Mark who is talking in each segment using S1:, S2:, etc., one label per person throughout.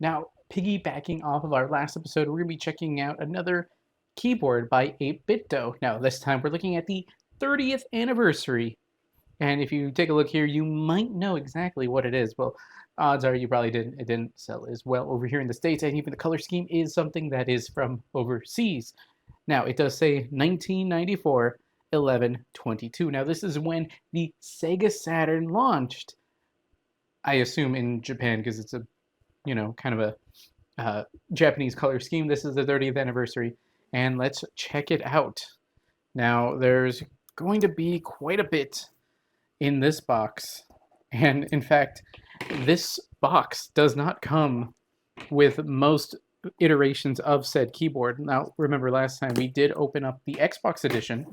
S1: Now, piggybacking off of our last episode, we're going to be checking out another keyboard by 8BitDo. Now, this time we're looking at the 30th anniversary. And if you take a look here, you might know exactly what it is. Well, odds are you probably didn't. It didn't sell as well over here in the States, and even the color scheme is something that is from overseas. Now, it does say 1994, 11/22. Now, this is when the Sega Saturn launched. I assume in Japan because it's a, kind of a Japanese color scheme. This is the 30th anniversary, and let's check it out. Now, there's going to be quite a bit in this box, and in fact, this box does not come with most iterations of said keyboard. Now, remember last time we did open up the Xbox edition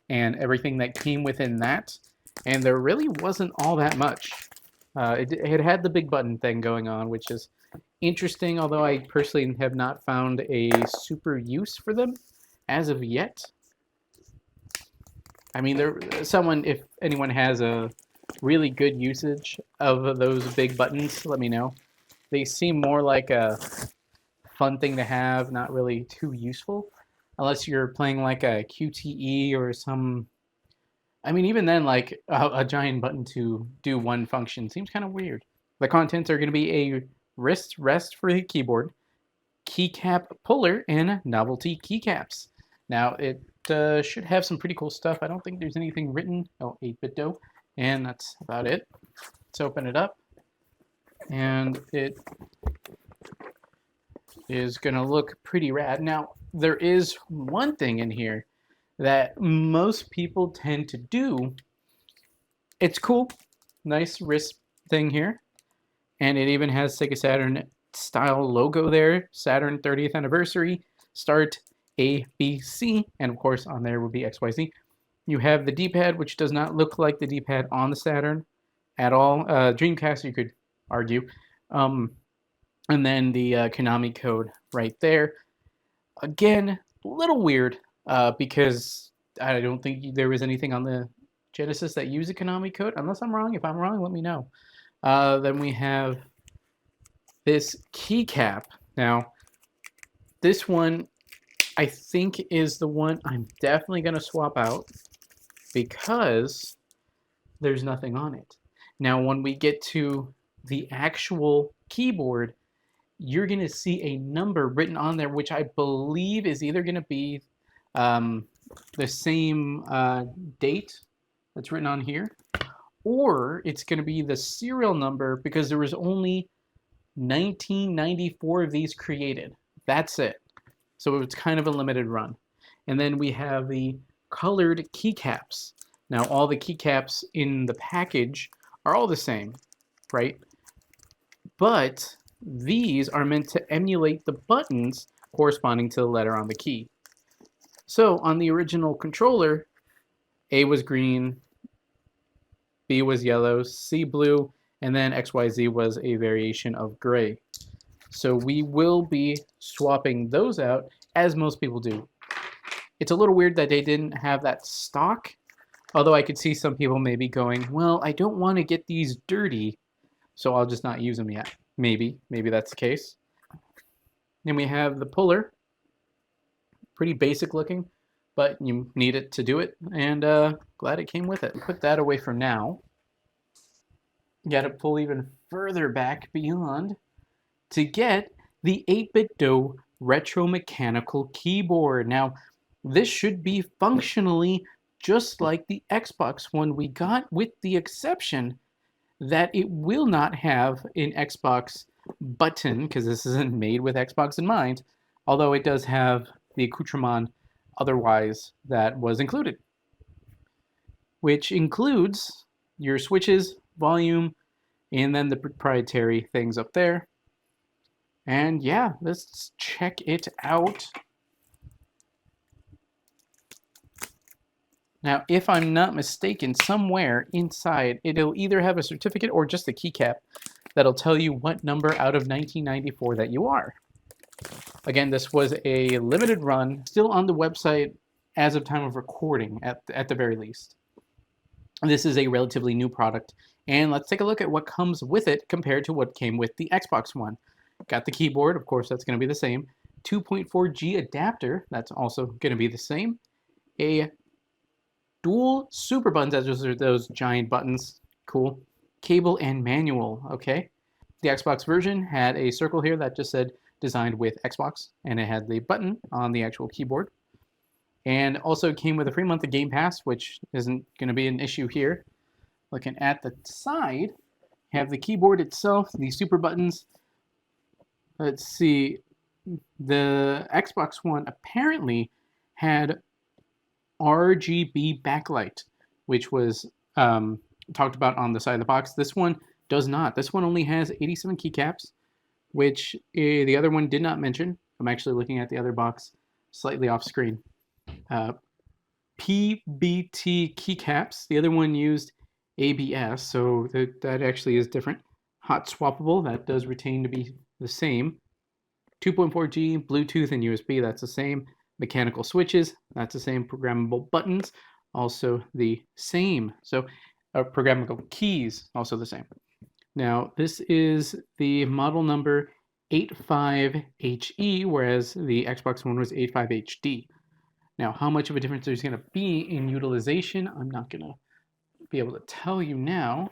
S1: and everything that came within that, and there really wasn't all that much. It had the big button thing going on, which is interesting, although I personally have not found a super use for them as of yet. I mean, if anyone has a really good usage of those big buttons, let me know. They seem more like a fun thing to have, not really too useful, unless you're playing like a QTE or some. I mean, even then, like a giant button to do one function seems kind of weird. The contents are going to be a wrist rest for the keyboard, keycap puller, and novelty keycaps. Now, it should have some pretty cool stuff. I don't think there's anything written. Oh, 8BitDo. And that's about it. Let's open it up. And it is going to look pretty rad. Now, there is one thing in here that most people tend to do. It's cool. Nice wrist thing here. And it even has Sega Saturn style logo there. Saturn 30th anniversary. Start A, B, C. And of course on there would be XYZ. You have the D-pad, which does not look like the D-pad on the Saturn at all. Dreamcast, you could argue. And then the Konami code right there. Again, a little weird because I don't think there was anything on the Genesis that used a Konami code. Unless I'm wrong. If I'm wrong, let me know. Then we have this keycap. Now, this one I think is the one I'm definitely going to swap out because there's nothing on it. Now, when we get to the actual keyboard, you're going to see a number written on there, which I believe is either going to be the same date that's written on here, or it's going to be the serial number because there was only 1994 of these created. That's it. So it's kind of a limited run. And then we have the colored keycaps. Now, all the keycaps in the package are all the same, right? But these are meant to emulate the buttons corresponding to the letter on the key. So on the original controller, A was green, B was yellow, C blue, and then XYZ was a variation of gray. So we will be swapping those out, as most people do. It's a little weird that they didn't have that stock, although I could see some people maybe going, well, I don't want to get these dirty, so I'll just not use them yet. Maybe that's the case. Then we have the puller. Pretty basic looking, but you need it to do it, and glad it came with it. Put that away for now. You got to pull even further back beyond to get the 8BitDo retro mechanical keyboard. Now, this should be functionally just like the Xbox one we got, with the exception that it will not have an Xbox button, because this isn't made with Xbox in mind, although it does have the accoutrement otherwise that was included, which includes your switches, volume, and then the proprietary things up there. And yeah, let's check it out. Now, if I'm not mistaken, somewhere inside, it'll either have a certificate or just a keycap that'll tell you what number out of 1994 that you are. Again, this was a limited run, still on the website as of time of recording at the very least. This is a relatively new product, and let's take a look at what comes with it compared to what came with the Xbox One. got the keyboard, of course that's going to be the same. 2.4G adapter, that's also going to be the same. A dual super buttons, as are those giant buttons, cool. Cable and manual, okay. The Xbox version had a circle here that just said designed with Xbox, and it had the button on the actual keyboard. And also came with a free month of Game Pass, which isn't going to be an issue here. Looking at the side, have the keyboard itself, the super buttons. Let's see, the Xbox One apparently had RGB backlight, which was talked about on the side of the box. This one does not. This one only has 87 keycaps, which the other one did not mention. I'm actually looking at the other box slightly off screen. PBT keycaps. The other one used ABS, so that actually is different. Hot swappable, that does retain to be the same. 2.4G, Bluetooth and USB, that's the same. Mechanical switches, that's the same. Programmable buttons, also the same. So programmable keys, also the same. Now, this is the model number 85HE, whereas the Xbox One was 85HD. Now, how much of a difference there's going to be in utilization, I'm not going to be able to tell you now.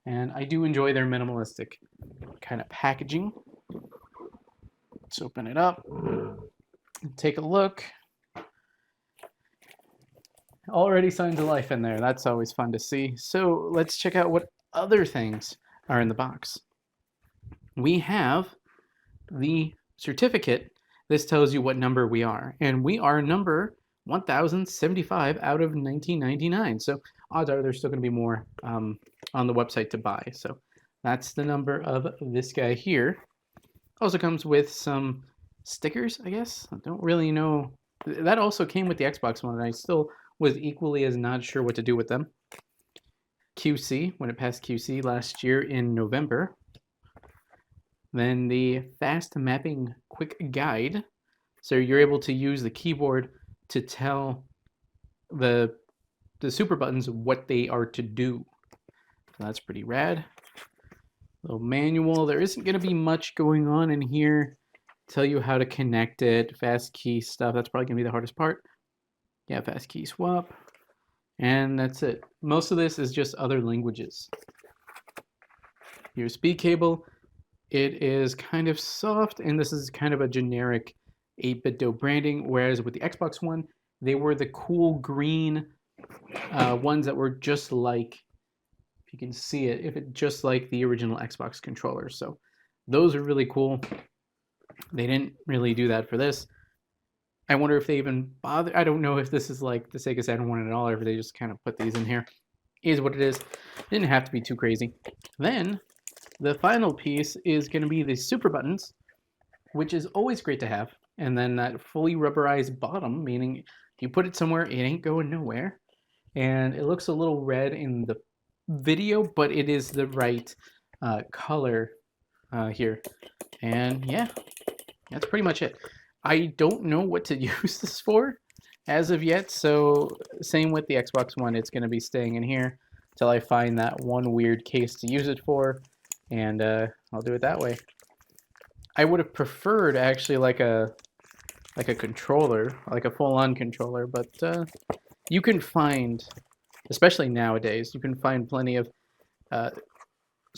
S1: And I do enjoy their minimalistic kind of packaging. Let's open it up and take a look. Already signs of life in there. That's always fun to see. So let's check out what other things are in the box. We have the certificate. This tells you what number we are. And we are number 1075 out of 1999. So odds are there's still going to be more on the website to buy. So that's the number of this guy here. Also comes with some stickers, I guess. I don't really know. That also came with the Xbox One, and I still was equally as not sure what to do with them. QC, when it passed QC last year in November. Then the fast mapping quick guide. So you're able to use the keyboard to tell the super buttons what they are to do. So that's pretty rad. Little manual. There isn't going to be much going on in here. Tell you how to connect it. Fast key stuff. That's probably going to be the hardest part. Yeah, fast key swap. And that's it. Most of this is just other languages. USB cable. It is kind of soft, and this is kind of a generic 8BitDo branding, whereas with the Xbox One, they were the cool green ones that were just like, if you can see it, just like the original Xbox controller. So those are really cool. They didn't really do that for this. I wonder if they even bother. I don't know if this is like the Sega Saturn one at all, or if they just kind of put these in here. Is what it is. Didn't have to be too crazy. Then the final piece is going to be the super buttons, which is always great to have. And then that fully rubberized bottom, meaning if you put it somewhere, it ain't going nowhere. And it looks a little red in the video, but it is the right color here. And yeah, that's pretty much it. I don't know what to use this for as of yet, so same with the Xbox One. It's going to be staying in here until I find that one weird case to use it for, and I'll do it that way. I would have preferred actually like a controller, like a full-on controller, but you can find, especially nowadays, you can find plenty of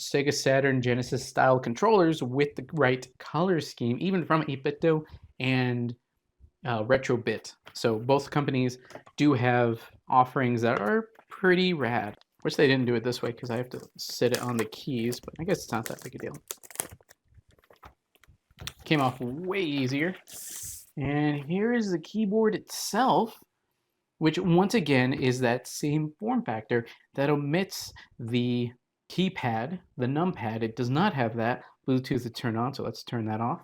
S1: Sega Saturn Genesis style controllers with the right color scheme, even from 8BitDo and Retrobit. So both companies do have offerings that are pretty rad. Wish they didn't do it this way because I have to sit it on the keys, but I guess it's not that big a deal. Came off way easier. And here is the keyboard itself, which once again is that same form factor that omits the keypad, the numpad. It does not have that. Bluetooth to turn on, so let's turn that off.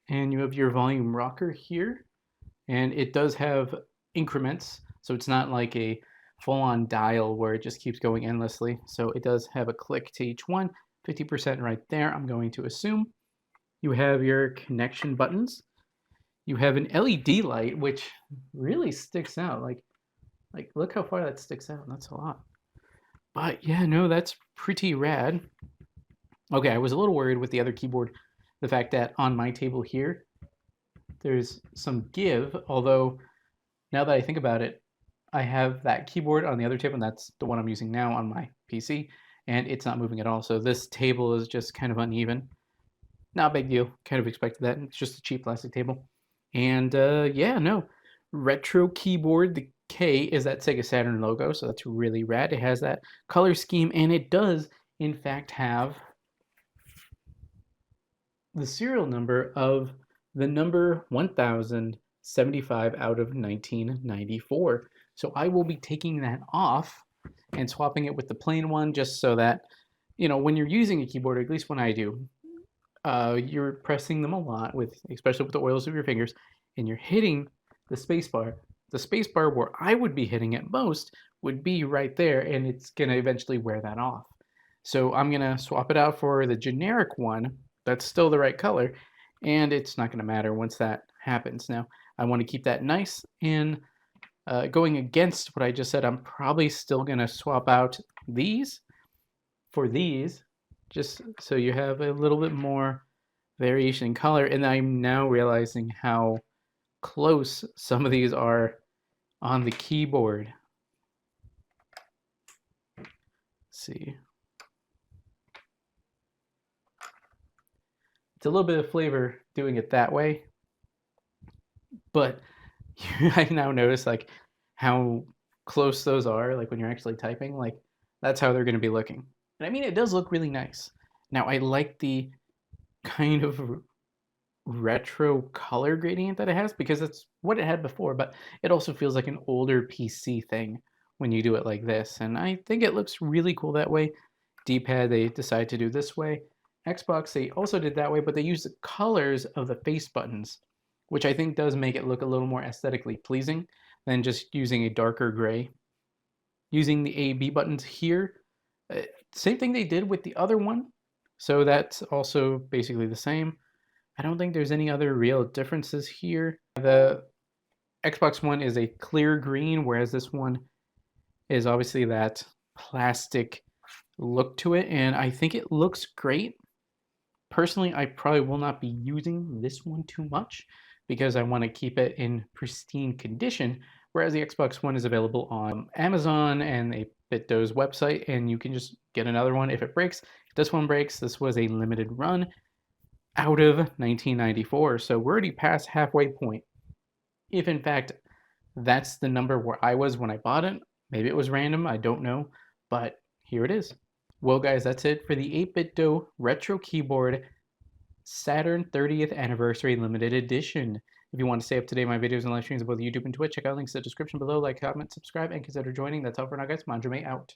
S1: And you have your volume rocker here. And it does have increments, so it's not like a full-on dial where it just keeps going endlessly. So it does have a click to each one, 50% right there, I'm going to assume. You have your connection buttons. You have an LED light, which really sticks out. Like look how far that sticks out. That's a lot. But yeah, no, that's pretty rad. Okay, I was a little worried with the other keyboard the fact that on my table here, there's some give, although now that I think about it, I have that keyboard on the other table, and that's the one I'm using now on my PC, and it's not moving at all. So this table is just kind of uneven. Not a big deal. Kind of expected that. It's just a cheap plastic table. And yeah, no. Retro keyboard. The K is that Sega Saturn logo, so that's really rad. It has that color scheme, and it does, in fact, have the serial number of the number 1075 out of 1994. So I will be taking that off and swapping it with the plain one, just so that, you know, when you're using a keyboard, or at least when I do, you're pressing them a lot, with especially with the oils of your fingers, and you're hitting the space bar. The space bar where I would be hitting it most would be right there, and it's going to eventually wear that off. So I'm going to swap it out for the generic one that's still the right color, and it's not going to matter once that happens. Now, I want to keep that nice, and going against what I just said, I'm probably still going to swap out these for these, just so you have a little bit more variation in color. And I'm now realizing how close some of these are on the keyboard. Let's see. It's a little bit of flavor doing it that way, but I now notice like how close those are, like when you're actually typing, like that's how they're going to be looking. And I mean, it does look really nice. Now I like the kind of retro color gradient that it has, because it's what it had before, but it also feels like an older PC thing when you do it like this. And I think it looks really cool that way. D-pad, they decided to do this way. Xbox, they also did that way, but they used the colors of the face buttons, which I think does make it look a little more aesthetically pleasing than just using a darker gray. Using the A, B buttons here, same thing they did with the other one. So that's also basically the same. I don't think there's any other real differences here. The Xbox One is a clear green, whereas this one is obviously that plastic look to it, and I think it looks great. Personally, I probably will not be using this one too much because I want to keep it in pristine condition, whereas the Xbox One is available on Amazon and 8BitDo's website, and you can just get another one if it breaks. If this one breaks, this was a limited run out of 1994, so we're already past halfway point. If in fact that's the number where I was when I bought it, maybe it was random, I don't know, but here it is. Well guys, that's it for the 8BitDo Retro Keyboard Saturn 30th Anniversary Limited Edition. If you want to stay up to date on my videos and live streams on both YouTube and Twitch, check out links in the description below. Like, comment, subscribe, and consider joining. That's all for now guys. Manjoume out.